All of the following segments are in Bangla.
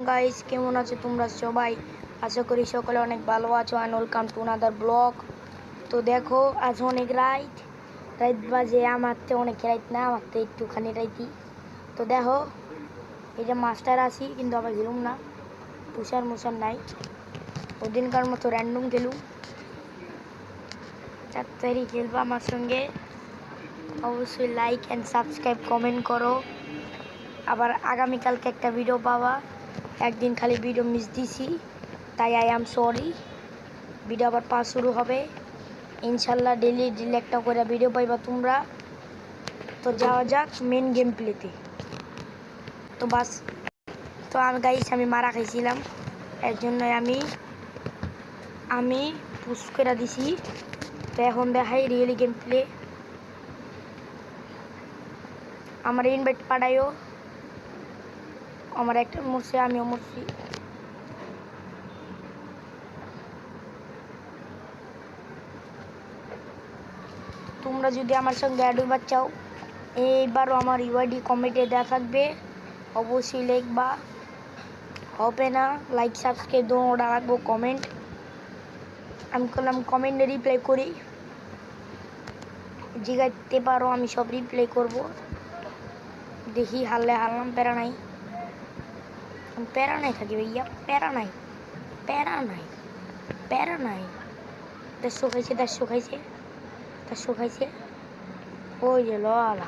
গাইস, কেমন আছো তোমরা সবাই? আশা করি সকলে অনেক ভালো আছো। And welcome to another blog. তো দেখো, আজ অনেক রাইট বাজে। আমার তো অনেক রাইট না, আমার তো একটুখানি রাইতি। তো দেখো, এই যে মাস্টার আসি, কিন্তু আবার গেলুম না, তুষার মুষার নাই। ওদিনকার মতো র্যান্ডম খেলুম। 4 তারিখ খেলবো আমার সঙ্গে। অবশ্যই লাইক অ্যান্ড সাবস্ক্রাইব কমেন্ট করো। আবার আগামীকালকে একটা ভিডিও পাওয়া, একদিন খালি ভিডিও মিস দিছি, তাই আই এম সরি। ভিডিও আবার পাওয়া শুরু হবে ইনশাল্লাহ। ডেলি একটা করে ভিডিও পাইবা তোমরা। তো যাওয়া যাক মেন গেম প্লেতে। তো বাস, তো আমি মারা খাইছিলাম, এর জন্য আমি পুশ করে দিছি। তো এখন দেখাই রিয়েলি গেম প্লে। আমার ইনভাইট পাঠাইও। আমার একটা মরছে, আমিও মরছি। তোমরা যদি আমার সঙ্গে অ্যাড হইবার চাও, এইবারও আমার ইউআইডি কমেন্টে দেওয়া থাকবে, অবশ্যই লিখবা। হবে না লাইক সাবস্ক্রাইব দোনোটা রাখবো কমেন্ট। আমি করলাম কমেন্টে রিপ্লাই করি, জিগাইতে পারো, আমি সব রিপ্লাই করব। দেখি হারলে হারলাম, প্যারা নাই, প্যারা নাই থাকি ভাইয়া, প্যারা নাই, প্যারা নাই, প্যারা নাই। 150 খাইছে, 150 খাইছে, 150 খাইছে। ওই যে লালা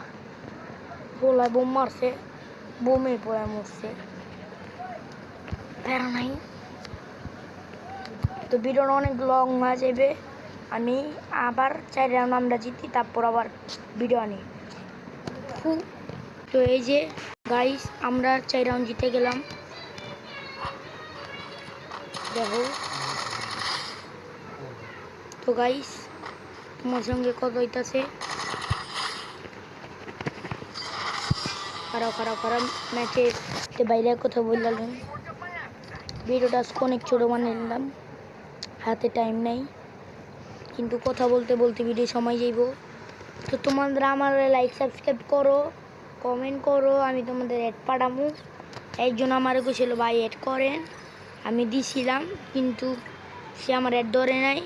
পোলায় বোম মারছে, বোমে পড়ে মরছে, প্যারা নাই। তো ভিডিওটা অনেক লং হয়ে যাবে। আমি আবার 4 রাউন্ড আমরা জিতি, তারপর আবার ভিডিও আনি। তো এই যে গাইস, আমরা 4 রাউন্ড জিতে গেলাম। দেখো তো গাইস, তোমার সঙ্গে কথা হইতাছে। খারাপ ম্যাচের বাইরে কথা বললাম। ভিডিওটা অনেক ছোটো বানিয়ে নিলাম, হাতে টাইম নাই, কিন্তু কথা বলতে বলতে ভিডিও সময় যাইব। তো তোমরা আমার লাইক সাবস্ক্রাইব করো, কমেন্ট করো, আমি তোমাদের অ্যাড পাঠামো। একজন আমার কইছিল ভাই অ্যাড করেন, আমি দিছিলাম, কিন্তু সে আমার অ্যাড ধরে নাই।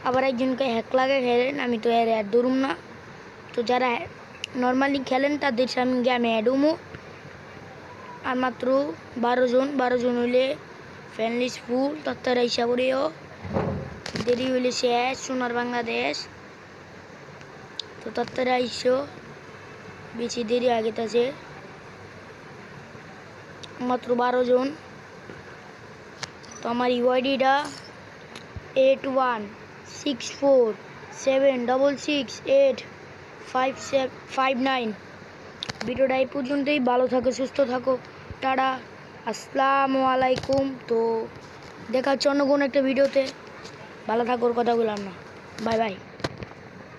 আবার একজনকে হ্যাক লাগে খেলেন, আমি তো এর অ্যাড ধরুম না। তো যারা নর্মালি খেলেন তাদের সঙ্গে আমি অ্যাড হমো। আর মাত্র 12 জন হইলে ফ্যান লিস্ট ফুল, তার হিসাব করিও। দেরি হইলে শেষ সোনার বাংলাদেশ। তো তার আইসো, বেশি দেরি আগে আছে, মাত্র 12 জন। তো আমার ইউআইডিটা 816476685759। ভিডিওটা এই পর্যন্তই। ভালো থাকো, সুস্থ থাকো, টাটা, আসসালামু আলাইকুম। তো দেখা হচ্ছে অন্য কোনো একটা ভিডিওতে। ভালো থাকোর কথা বললাম না, বাই বাই।